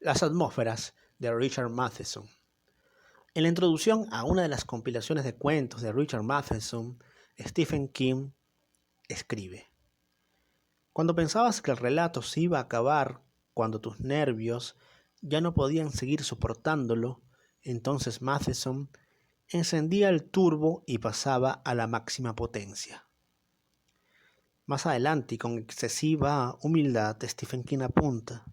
Las atmósferas de Richard Matheson. En la introducción a una de las compilaciones de cuentos de Richard Matheson, Stephen King escribe: cuando pensabas que el relato se iba a acabar, cuando tus nervios ya no podían seguir soportándolo, entonces Matheson encendía el turbo y pasaba a la máxima potencia. Más adelante, y con excesiva humildad, Stephen King apunta: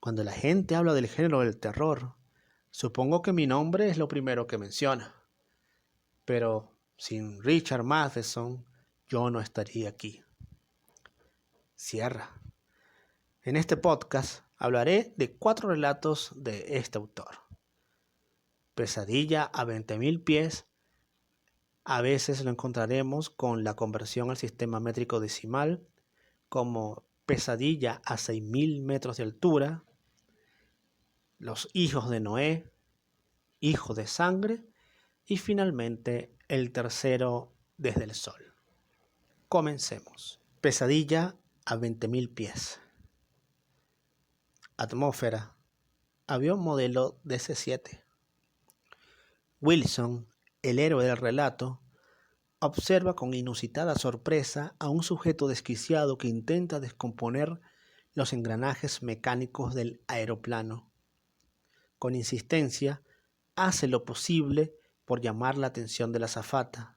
cuando la gente habla del género del terror, supongo que mi nombre es lo primero que menciona. Pero sin Richard Matheson, yo no estaría aquí. Cierra. En este podcast hablaré de 4 relatos de este autor. Pesadilla a 20.000 pies. A veces lo encontraremos con la conversión al sistema métrico decimal como Pesadilla a 6.000 metros de altura. Los hijos de Noé, Hijo de sangre, y finalmente el tercero, Desde el sol. Comencemos. Pesadilla a 20.000 pies. Atmósfera. Avión modelo DC-7. Wilson, el héroe del relato, observa con inusitada sorpresa a un sujeto desquiciado que intenta descomponer los engranajes mecánicos del aeroplano. Con insistencia, hace lo posible por llamar la atención de la azafata.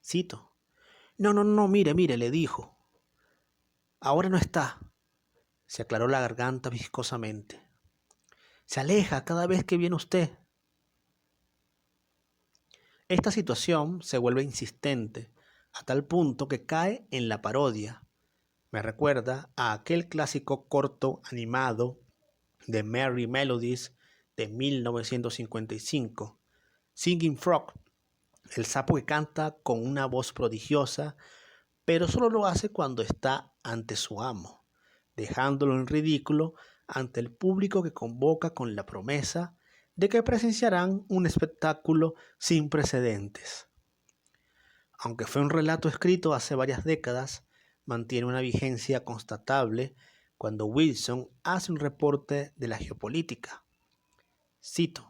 Cito: No, mire, le dijo. Ahora no está. Se aclaró la garganta viscosamente. Se aleja cada vez que viene usted. Esta situación se vuelve insistente, a tal punto que cae en la parodia. Me recuerda a aquel clásico corto animado de Merrie Melodies de 1955, Singing Frog, el sapo que canta con una voz prodigiosa, pero solo lo hace cuando está ante su amo, dejándolo en ridículo ante el público que convoca con la promesa de que presenciarán un espectáculo sin precedentes. Aunque fue un relato escrito hace varias décadas, mantiene una vigencia constatable cuando Wilson hace un reporte de la geopolítica. Cito: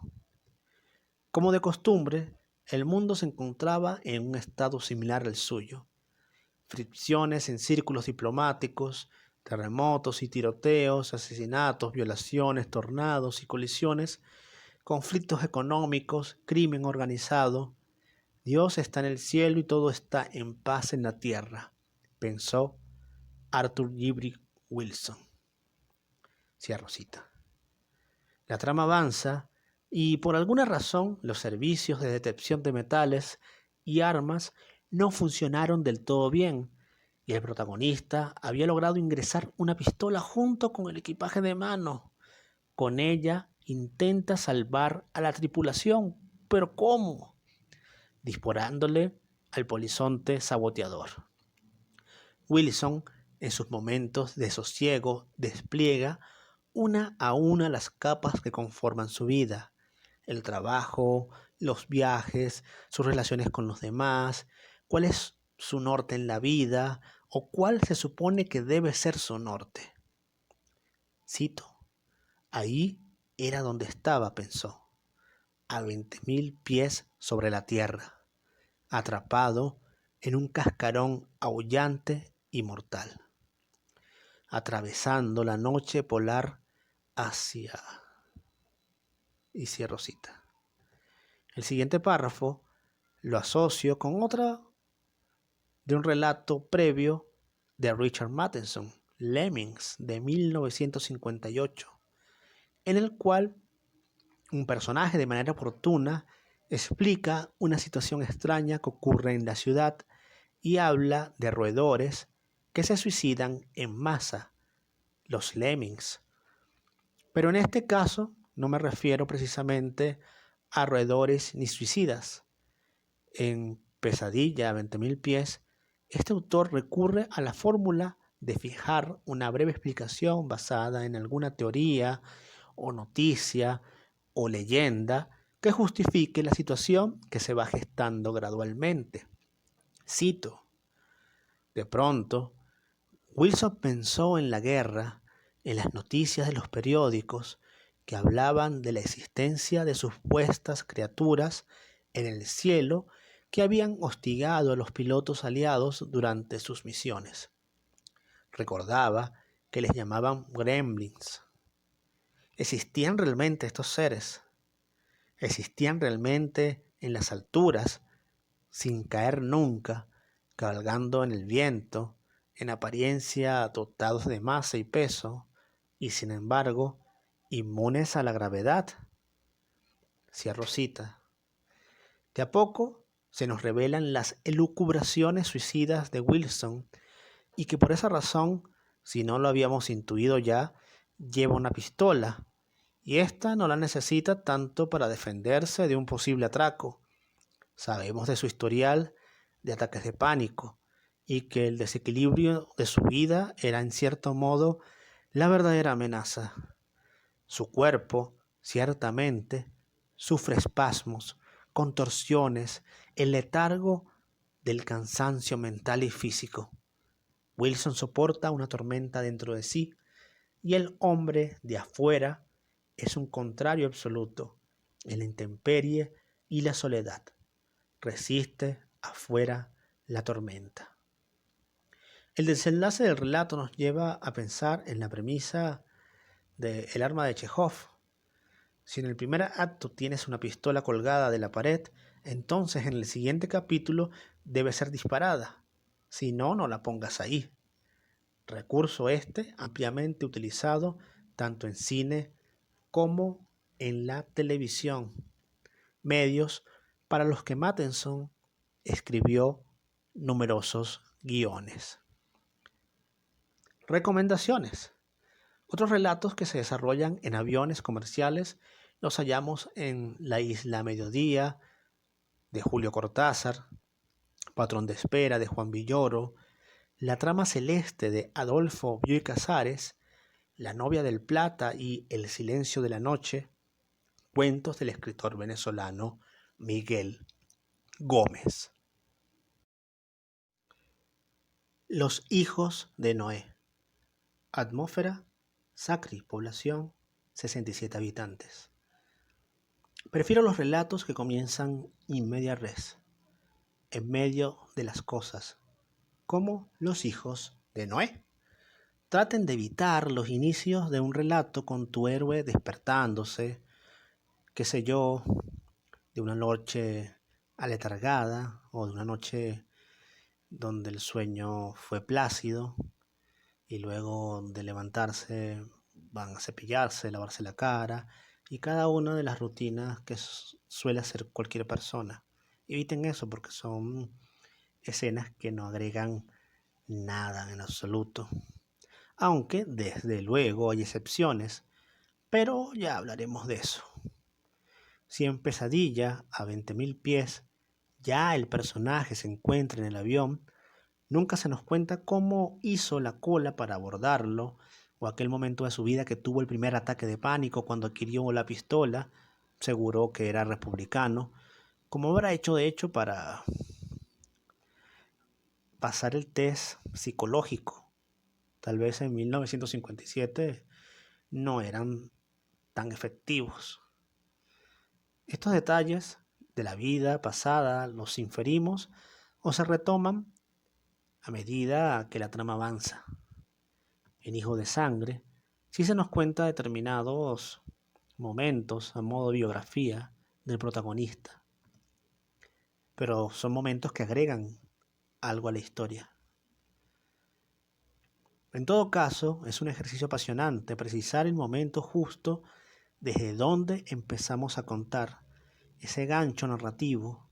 como de costumbre, el mundo se encontraba en un estado similar al suyo. Fricciones en círculos diplomáticos, terremotos y tiroteos, asesinatos, violaciones, tornados y colisiones, conflictos económicos, crimen organizado. Dios está en el cielo y todo está en paz en la tierra, pensó Arthur J. Wilson. Cierro cita. La trama avanza y por alguna razón los servicios de detección de metales y armas no funcionaron del todo bien y el protagonista había logrado ingresar una pistola junto con el equipaje de mano. Con ella intenta salvar a la tripulación, pero ¿cómo? Disparándole al polizonte saboteador. Wilson, en sus momentos de sosiego, despliega una a una las capas que conforman su vida: el trabajo, los viajes, sus relaciones con los demás, cuál es su norte en la vida o cuál se supone que debe ser su norte. Cito: ahí era donde estaba, pensó, a 20.000 pies sobre la tierra, atrapado en un cascarón aullante y mortal, atravesando la noche polar hacia... Y cierro cita. El siguiente párrafo lo asocio con otra de un relato previo de Richard Matheson, Lemmings, de 1958, en el cual un personaje de manera oportuna explica una situación extraña que ocurre en la ciudad y habla de roedores que se suicidan en masa, los lemmings. Pero en este caso no me refiero precisamente a roedores ni suicidas. En Pesadilla a 20.000 pies, este autor recurre a la fórmula de fijar una breve explicación basada en alguna teoría o noticia o leyenda que justifique la situación que se va gestando gradualmente. Cito: de pronto, Wilson pensó en la guerra en las noticias de los periódicos que hablaban de la existencia de supuestas criaturas en el cielo que habían hostigado a los pilotos aliados durante sus misiones. Recordaba que les llamaban gremlins. ¿Existían realmente estos seres? ¿Existían realmente en las alturas, sin caer nunca, cabalgando en el viento, en apariencia dotados de masa y peso, y sin embargo, inmunes a la gravedad? Cierro cita. De a poco se nos revelan las elucubraciones suicidas de Wilson y que por esa razón, si no lo habíamos intuido ya, lleva una pistola y ésta no la necesita tanto para defenderse de un posible atraco. Sabemos de su historial de ataques de pánico y que el desequilibrio de su vida era en cierto modo la verdadera amenaza. Su cuerpo, ciertamente, sufre espasmos, contorsiones, el letargo del cansancio mental y físico. Wilson soporta una tormenta dentro de sí y el hombre de afuera es un contrario absoluto en la intemperie y la soledad. Resiste afuera la tormenta. El desenlace del relato nos lleva a pensar en la premisa de El arma de Chejov. Si en el primer acto tienes una pistola colgada de la pared, entonces en el siguiente capítulo debe ser disparada. Si no, no la pongas ahí. Recurso este ampliamente utilizado tanto en cine como en la televisión, medios para los que Matteson escribió numerosos guiones. Recomendaciones. Otros relatos que se desarrollan en aviones comerciales los hallamos en La isla Mediodía, de Julio Cortázar, Patrón de espera, de Juan Villoro, La trama celeste, de Adolfo Bioy Casares, La novia del Plata y El silencio de la noche, cuentos del escritor venezolano Miguel Gómez. Los hijos de Noé. Atmósfera, Sacri, población, 67 habitantes. Prefiero los relatos que comienzan in media res, en medio de las cosas, como Los hijos de Noé. Traten de evitar los inicios de un relato con tu héroe despertándose, qué sé yo, de una noche aletargada o de una noche donde el sueño fue plácido y luego de levantarse van a cepillarse, lavarse la cara y cada una de las rutinas que suele hacer cualquier persona. Eviten eso porque son escenas que no agregan nada en absoluto. Aunque desde luego hay excepciones, pero ya hablaremos de eso. Si en Pesadilla, a 20.000 pies, ya el personaje se encuentra en el avión, nunca se nos cuenta cómo hizo la cola para abordarlo, o aquel momento de su vida que tuvo el primer ataque de pánico cuando adquirió la pistola, seguro que era republicano, como habrá hecho de hecho para pasar el test psicológico. Tal vez en 1957 no eran tan efectivos. Estos detalles de la vida pasada los inferimos o se retoman a medida que la trama avanza. En Hijo de Sangre sí se nos cuenta determinados momentos a modo biografía del protagonista, pero son momentos que agregan algo a la historia. En todo caso, es un ejercicio apasionante precisar el momento justo desde donde empezamos a contar ese gancho narrativo.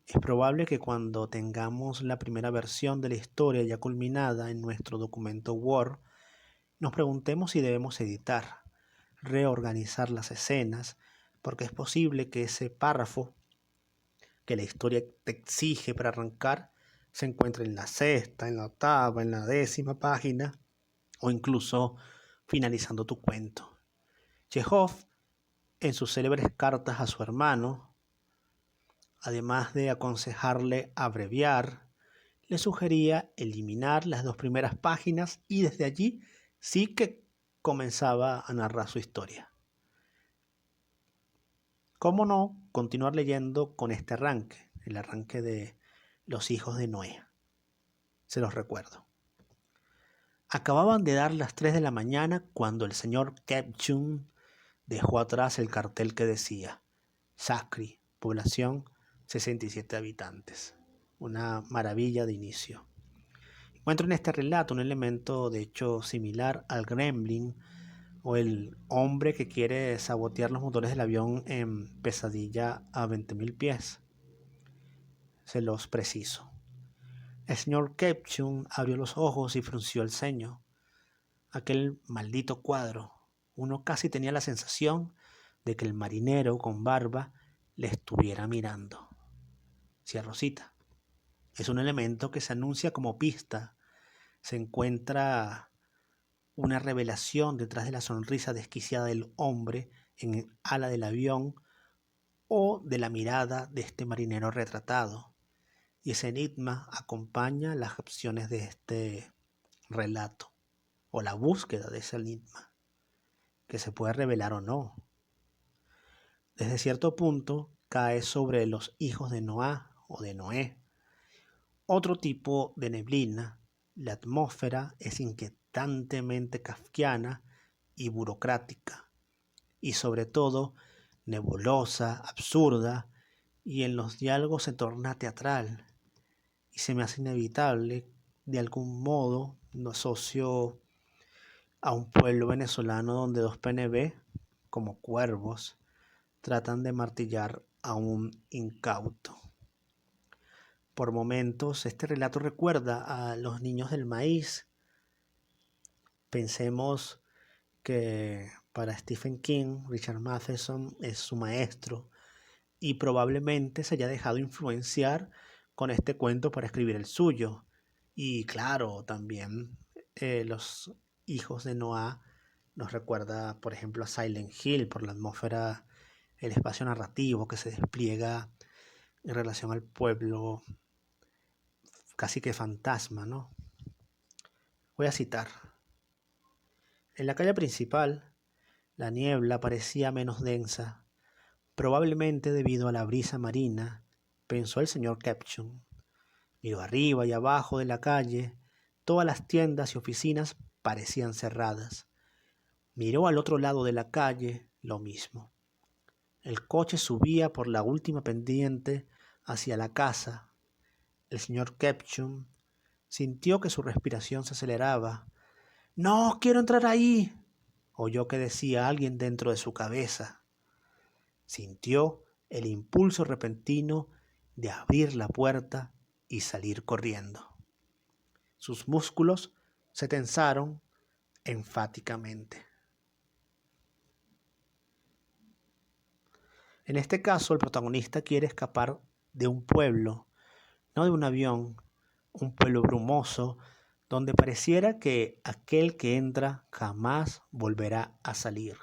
Es probable que cuando tengamos la primera versión de la historia ya culminada en nuestro documento Word, nos preguntemos si debemos editar, reorganizar las escenas, porque es posible que ese párrafo que la historia te exige para arrancar se encuentre en la sexta, en la octava, en la 10ª página o incluso finalizando tu cuento. Chejov, en sus célebres cartas a su hermano, además de aconsejarle abreviar, le sugería eliminar las 2 primeras páginas y desde allí sí que comenzaba a narrar su historia. ¿Cómo no continuar leyendo con este arranque? El arranque de Los hijos de Noé. Se los recuerdo. Acababan de dar las 3 de la mañana cuando el señor Kepchum dejó atrás el cartel que decía Sacri, población 67 habitantes. Una maravilla de inicio. Encuentro en este relato un elemento de hecho similar al gremlin o el hombre que quiere sabotear los motores del avión en Pesadilla a 20.000 pies. Se los preciso. El señor Kepchum abrió los ojos y frunció el ceño. Aquel maldito cuadro. Uno casi tenía la sensación de que el marinero con barba le estuviera mirando. Cierro cita. Es un elemento que se anuncia como pista. Se encuentra una revelación detrás de la sonrisa desquiciada del hombre en el ala del avión o de la mirada de este marinero retratado. Y ese enigma acompaña las opciones de este relato o la búsqueda de ese enigma, que se puede revelar o no. Desde cierto punto cae sobre los hijos de Noah o de Noé. Otro tipo de neblina, la atmósfera es inquietantemente kafkiana y burocrática, y sobre todo nebulosa, absurda, y en los diálogos se torna teatral, y se me hace inevitable, de algún modo, lo asocio a un pueblo venezolano donde dos PNB, como cuervos, tratan de martillar a un incauto. Por momentos, este relato recuerda a Los niños del maíz. Pensemos que para Stephen King, Richard Matheson es su maestro y probablemente se haya dejado influenciar con este cuento para escribir el suyo. Y claro, también Los hijos de Noah nos recuerda, por ejemplo, a Silent Hill por la atmósfera, el espacio narrativo que se despliega en relación al pueblo, casi que fantasma, ¿no? Voy a citar. En la calle principal, la niebla parecía menos densa, probablemente debido a la brisa marina, pensó el señor Kepchum. Miró arriba y abajo de la calle, todas las tiendas y oficinas parecían cerradas. Miró al otro lado de la calle, lo mismo. El coche subía por la última pendiente hacia la casa. El señor Kepchum sintió que su respiración se aceleraba. «¡No quiero entrar ahí!», oyó que decía alguien dentro de su cabeza. Sintió el impulso repentino de abrir la puerta y salir corriendo. Sus músculos se tensaron enfáticamente. En este caso, el protagonista quiere escapar de un pueblo, no de un avión, un pueblo brumoso, donde pareciera que aquel que entra jamás volverá a salir.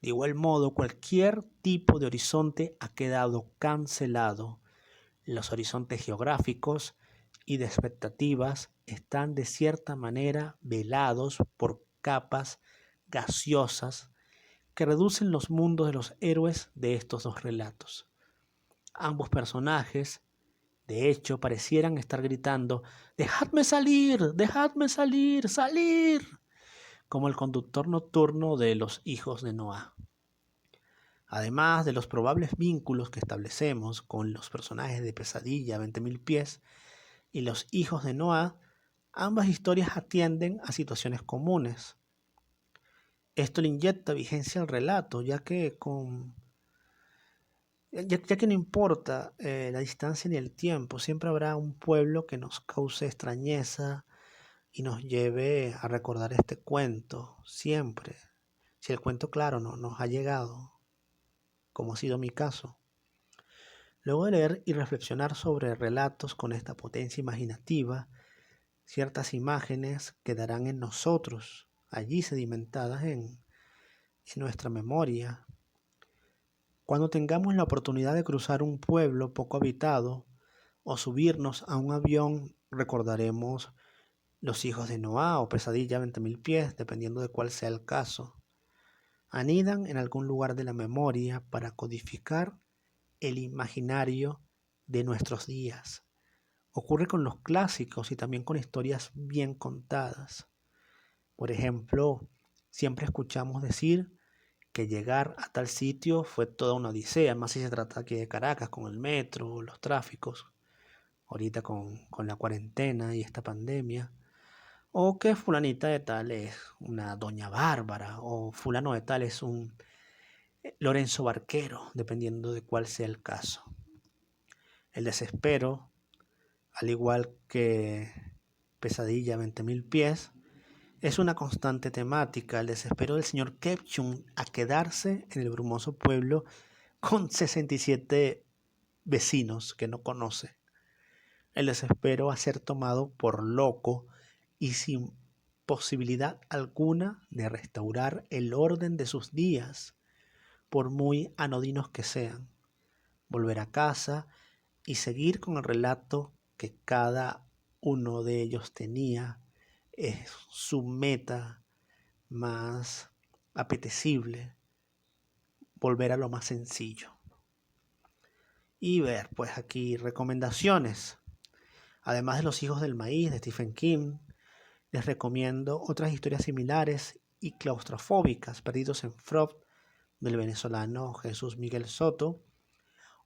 De igual modo, cualquier tipo de horizonte ha quedado cancelado. Los horizontes geográficos y de expectativas están de cierta manera velados por capas gaseosas que reducen los mundos de los héroes de estos dos relatos. Ambos personajes, de hecho, parecieran estar gritando dejadme salir, salir», como el conductor nocturno de Los hijos de Noah. Además de los probables vínculos que establecemos con los personajes de Pesadilla a 20.000 pies y Los hijos de Noah, ambas historias atienden a situaciones comunes. Esto le inyecta vigencia al relato, ya que no importa la distancia ni el tiempo, siempre habrá un pueblo que nos cause extrañeza y nos lleve a recordar este cuento, siempre. Si el cuento, claro, no nos ha llegado, como ha sido mi caso. Luego de leer y reflexionar sobre relatos con esta potencia imaginativa, ciertas imágenes quedarán en nosotros, allí sedimentadas en nuestra memoria. Cuando tengamos la oportunidad de cruzar un pueblo poco habitado o subirnos a un avión, recordaremos Los hijos de Noah o Pesadilla a 20.000 pies, dependiendo de cuál sea el caso, anidan en algún lugar de la memoria para codificar el imaginario de nuestros días. Ocurre con los clásicos y también con historias bien contadas. Por ejemplo, siempre escuchamos decir que llegar a tal sitio fue toda una odisea, más si se trata aquí de Caracas, con el metro, los tráficos, ahorita con la cuarentena y esta pandemia. O que fulanita de tal es una doña Bárbara, o fulano de tal es un Lorenzo Barquero, dependiendo de cuál sea el caso. El desespero, al igual que Pesadilla a 20.000 pies, es una constante temática, el desespero del señor Kepchum a quedarse en el brumoso pueblo con 67 vecinos que no conoce. El desespero a ser tomado por loco y sin posibilidad alguna de restaurar el orden de sus días, por muy anodinos que sean. Volver a casa y seguir con el relato que cada uno de ellos tenía es su meta más apetecible, volver a lo más sencillo. Y ver, pues aquí recomendaciones. Además de Los hijos del maíz de Stephen King, les recomiendo otras historias similares y claustrofóbicas, Perdidos en Freud, del venezolano Jesús Miguel Soto,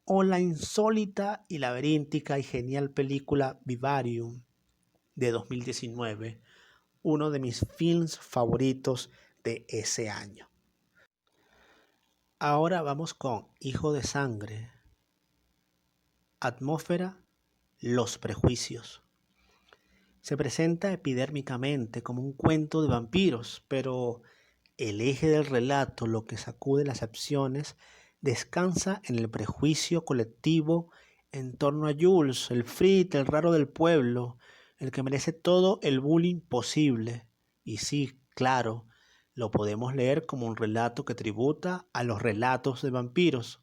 o la insólita y laberíntica y genial película Vivarium de 2019, uno de mis films favoritos de ese año. Ahora vamos con Hijo de Sangre, Atmósfera, Los prejuicios. Se presenta epidérmicamente como un cuento de vampiros, pero el eje del relato, lo que sacude las acciones, descansa en el prejuicio colectivo en torno a Jules, el Frit, el raro del pueblo, el que merece todo el bullying posible. Y sí, claro, lo podemos leer como un relato que tributa a los relatos de vampiros,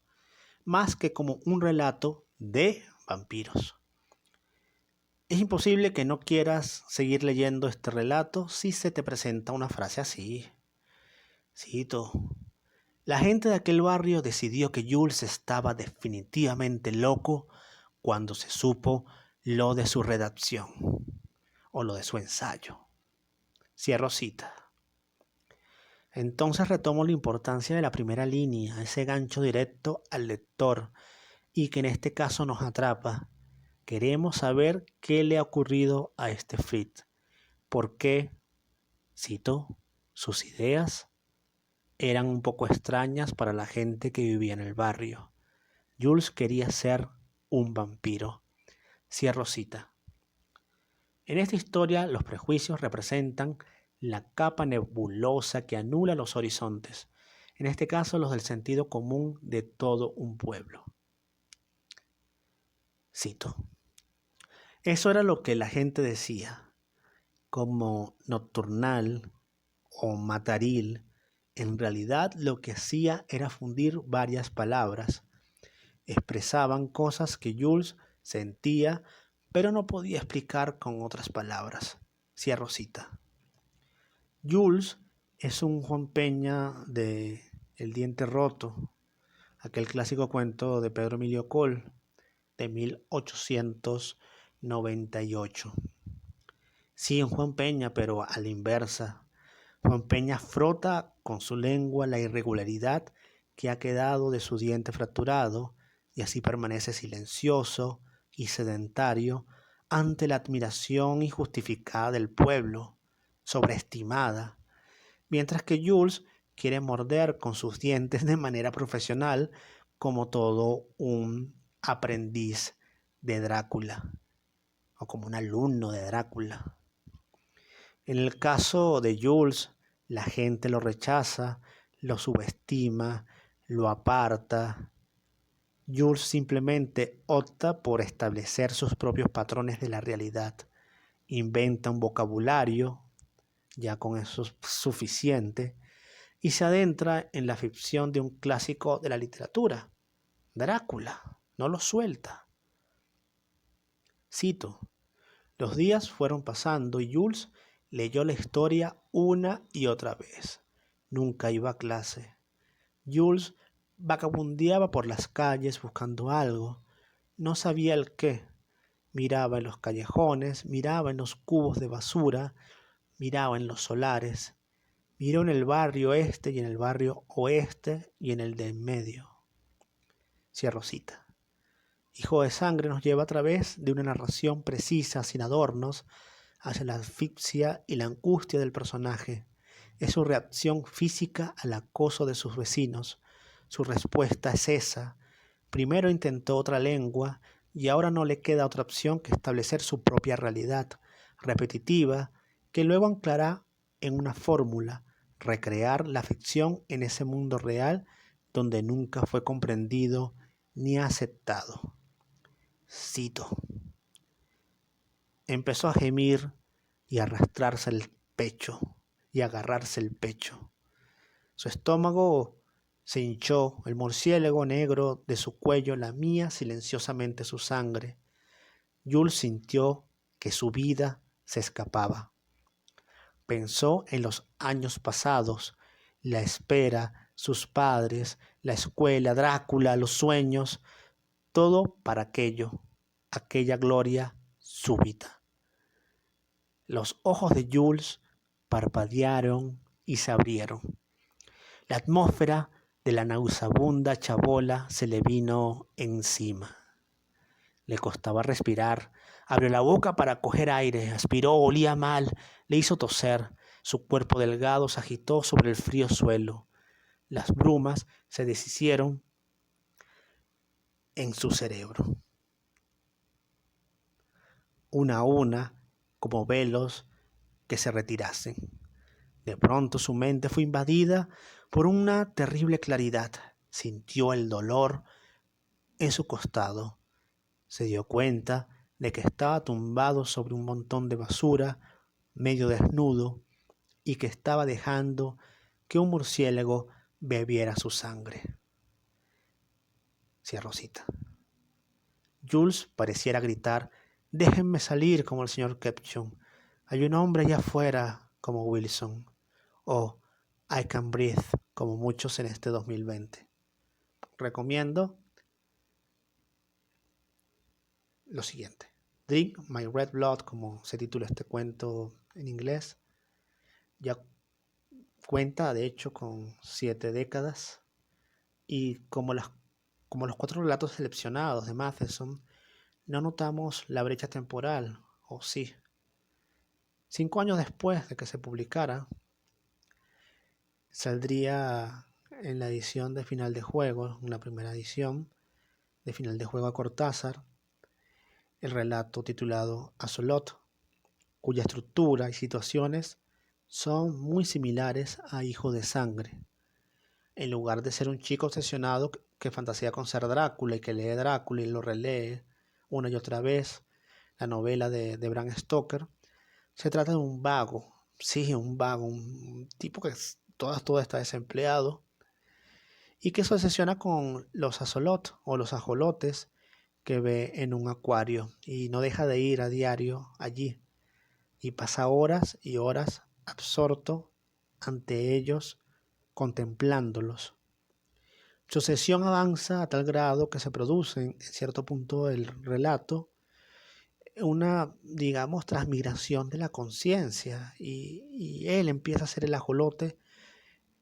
más que como un relato de vampiros. Es imposible que no quieras seguir leyendo este relato si se te presenta una frase así. Cito: la gente de aquel barrio decidió que Jules estaba definitivamente loco cuando se supo lo de su redacción o lo de su ensayo. Cierro cita. Entonces retomo la importancia de la primera línea, ese gancho directo al lector y que en este caso nos atrapa. Queremos saber qué le ha ocurrido a este Fritz, por qué, cito, sus ideas eran un poco extrañas para la gente que vivía en el barrio. Jules quería ser un vampiro. Cierro cita. En esta historia, los prejuicios representan la capa nebulosa que anula los horizontes, en este caso los del sentido común de todo un pueblo. Cito: eso era lo que la gente decía, como nocturnal o mataril. En realidad lo que hacía era fundir varias palabras. Expresaban cosas que Jules sentía, pero no podía explicar con otras palabras. Cierro cita. Jules es un Juan Peña de El diente roto, aquel clásico cuento de Pedro Emilio Coll de 1898. Sí, un Juan Peña, pero a la inversa. Juan Peña frota con su lengua la irregularidad que ha quedado de su diente fracturado y así permanece silencioso y sedentario ante la admiración injustificada del pueblo, sobreestimada, mientras que Jules quiere morder con sus dientes de manera profesional como todo un aprendiz de Drácula o como un alumno de Drácula. En el caso de Jules, la gente lo rechaza, lo subestima, lo aparta. Jules simplemente opta por establecer sus propios patrones de la realidad. Inventa un vocabulario, ya con eso es suficiente, y se adentra en la ficción de un clásico de la literatura, Drácula. No lo suelta. Cito: Los días fueron pasando y Jules leyó la historia una y otra vez. Nunca iba a clase. Jules vagabundeaba por las calles buscando algo. No sabía el qué. Miraba en los callejones, miraba en los cubos de basura, miraba en los solares. Miró en el barrio este y en el barrio oeste y en el de en medio. Cierro cita. Hijo de Sangre nos lleva a través de una narración precisa, sin adornos, hacia la asfixia y la angustia del personaje. Es su reacción física al acoso de sus vecinos. Su respuesta es esa. Primero intentó otra lengua y ahora no le queda otra opción que establecer su propia realidad, repetitiva, que luego anclará en una fórmula, recrear la ficción en ese mundo real donde nunca fue comprendido ni aceptado. Cito. Empezó a gemir y a arrastrarse el pecho y a agarrarse el pecho. Su estómago se hinchó, el murciélago negro de su cuello lamía silenciosamente su sangre. Jules sintió que su vida se escapaba. Pensó en los años pasados, la espera, sus padres, la escuela, Drácula, los sueños, todo para aquella gloria súbita. Los ojos de Jules parpadearon y se abrieron. La atmósfera de la nauseabunda chabola se le vino encima. Le costaba respirar. Abrió la boca para coger aire, aspiró, olía mal, le hizo toser. Su cuerpo delgado se agitó sobre el frío suelo. Las brumas se deshicieron en su cerebro. Una a una, como velos que se retirasen. De pronto su mente fue invadida por una terrible claridad. Sintió el dolor en su costado. Se dio cuenta de que estaba tumbado sobre un montón de basura, medio desnudo, y que estaba dejando que un murciélago bebiera su sangre. Cierro cita. Jules pareciera gritar: «Déjenme salir como el señor Kepchum. Hay un hombre allá afuera como Wilson». O «I Can Breathe», como muchos en este 2020. Recomiendo lo siguiente. Drink My Red Blood, como se titula este cuento en inglés, ya cuenta de hecho con 7 décadas y como los 4 relatos seleccionados de Matheson, no notamos la brecha temporal, o sí. 5 años después de que se publicara, saldría en la edición de Final de Juego, en la primera edición de Final de Juego a Cortázar, el relato titulado Axolot, cuya estructura y situaciones son muy similares a Hijo de Sangre. En lugar de ser un chico obsesionado que fantasea con ser Drácula y que lee Drácula y lo relee una y otra vez, la novela de Bram Stoker, se trata de un vago, sí, un vago, un tipo que todo está desempleado y que se obsesiona con los axolot o los ajolotes que ve en un acuario y no deja de ir a diario allí y pasa horas y horas absorto ante ellos, contemplándolos. Su obsesión avanza a tal grado que se produce en cierto punto del relato una, digamos, transmigración de la conciencia y él empieza a ser el ajolote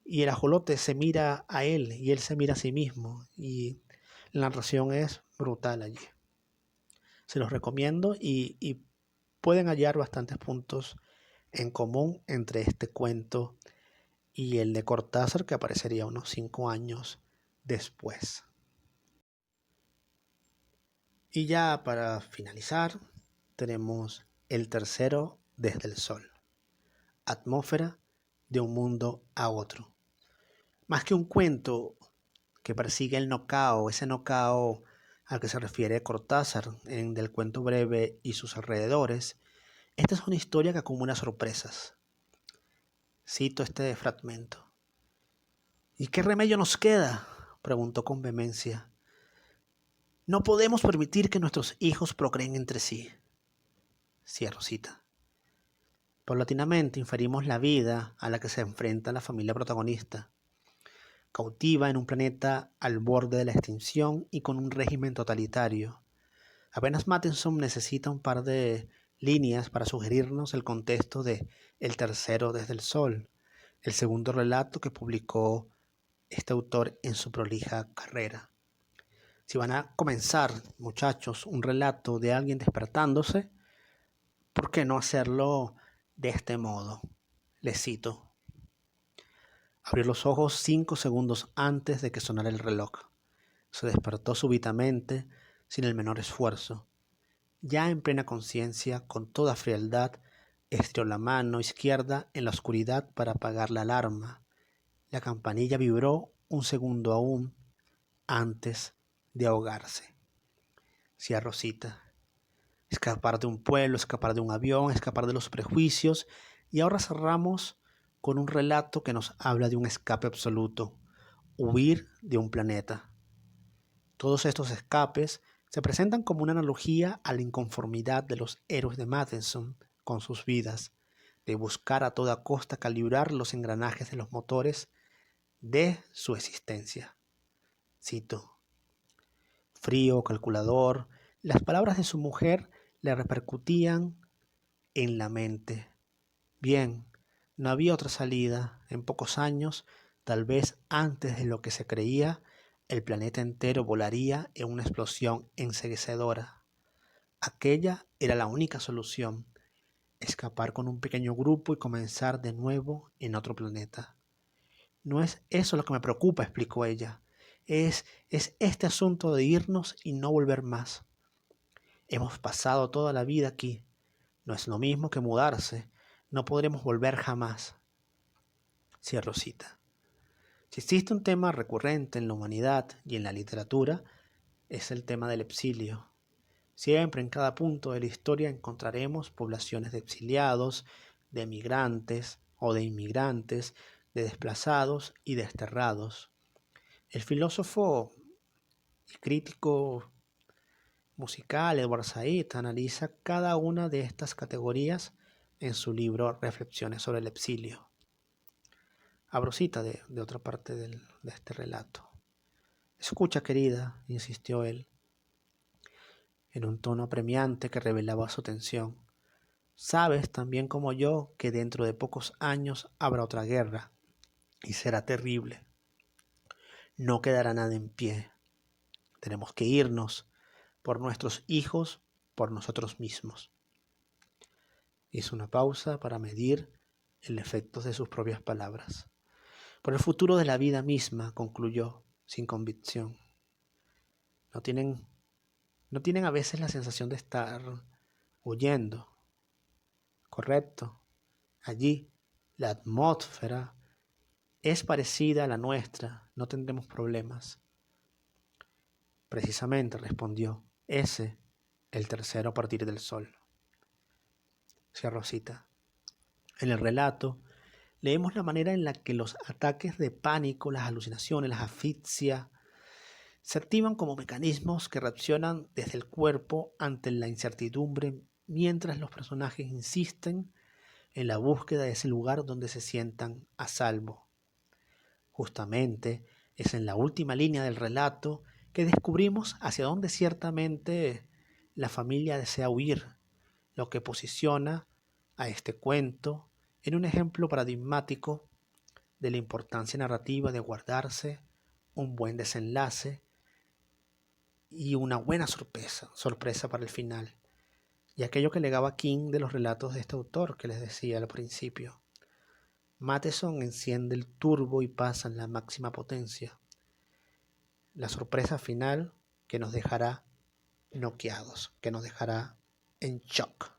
y el ajolote se mira a él y él se mira a sí mismo y la narración es brutal allí. Se los recomiendo y pueden hallar bastantes puntos en común entre este cuento y el de Cortázar, que aparecería unos 5 años después. Y ya para finalizar, tenemos el tercero desde el sol. Atmósfera de un mundo a otro. Más que un cuento que persigue el nocao, ese nocao al que se refiere Cortázar en Del cuento breve y sus alrededores, esta es una historia que acumula sorpresas. Cito este fragmento. «¿Y qué remedio nos queda?», preguntó con vehemencia. «No podemos permitir que nuestros hijos procreen entre sí. Cierro cita. Paulatinamente inferimos la vida a la que se enfrenta la familia protagonista, cautiva en un planeta al borde de la extinción y con un régimen totalitario. Apenas Matheson necesita un par de líneas para sugerirnos el contexto de El tercero desde el sol, el segundo relato que publicó este autor en su prolija carrera. Si van a comenzar, muchachos, un relato de alguien despertándose, ¿por qué no hacerlo de este modo? Les cito. Abrió los ojos 5 segundos antes de que sonara el reloj. Se despertó súbitamente, sin el menor esfuerzo. Ya en plena conciencia, con toda frialdad, estiró la mano izquierda en la oscuridad para apagar la alarma. La campanilla vibró un segundo aún antes de ahogarse. Cierro cita. Escapar de un pueblo, escapar de un avión, escapar de los prejuicios. Y ahora cerramos con un relato que nos habla de un escape absoluto, huir de un planeta. Todos estos escapes se presentan como una analogía a la inconformidad de los héroes de Matheson con sus vidas, de buscar a toda costa calibrar los engranajes de los motores de su existencia. Cito. Frío, calculador, las palabras de su mujer le repercutían en la mente. Bien, no había otra salida. En pocos años, tal vez antes de lo que se creía, el planeta entero volaría en una explosión enceguecedora. Aquella era la única solución, escapar con un pequeño grupo y comenzar de nuevo en otro planeta. No es eso lo que me preocupa, explicó ella. Es este asunto de irnos y no volver más. Hemos pasado toda la vida aquí. No es lo mismo que mudarse. No podremos volver jamás. Cierro cita. Si existe un tema recurrente en la humanidad y en la literatura, es el tema del exilio. Siempre en cada punto de la historia encontraremos poblaciones de exiliados, de migrantes o de inmigrantes, de desplazados y desterrados. El filósofo y crítico musical Edward Said analiza cada una de estas categorías en su libro Reflexiones sobre el exilio. Abro cita de otra parte de este relato. Escucha, querida, insistió él, en un tono apremiante que revelaba su tensión. Sabes también como yo que dentro de pocos años habrá otra guerra y será terrible. No quedará nada en pie. Tenemos que irnos por nuestros hijos, por nosotros mismos. Hizo una pausa para medir el efecto de sus propias palabras. Por el futuro de la vida misma, concluyó, sin convicción. No tienen a veces la sensación de estar huyendo. Correcto. Allí, la atmósfera es parecida a la nuestra. No tendremos problemas. Precisamente, respondió. Ese, el tercero a partir del sol. Cierro cita. En el relato, leemos la manera en la que los ataques de pánico, las alucinaciones, las asfixias, se activan como mecanismos que reaccionan desde el cuerpo ante la incertidumbre mientras los personajes insisten en la búsqueda de ese lugar donde se sientan a salvo. Justamente es en la última línea del relato que descubrimos hacia dónde ciertamente la familia desea huir, lo que posiciona a este cuento en un ejemplo paradigmático de la importancia narrativa de guardarse un buen desenlace y una buena sorpresa para el final. Y aquello que legaba King de los relatos de este autor que les decía al principio. Matheson enciende el turbo y pasa en la máxima potencia. La sorpresa final que nos dejará noqueados, que nos dejará en shock.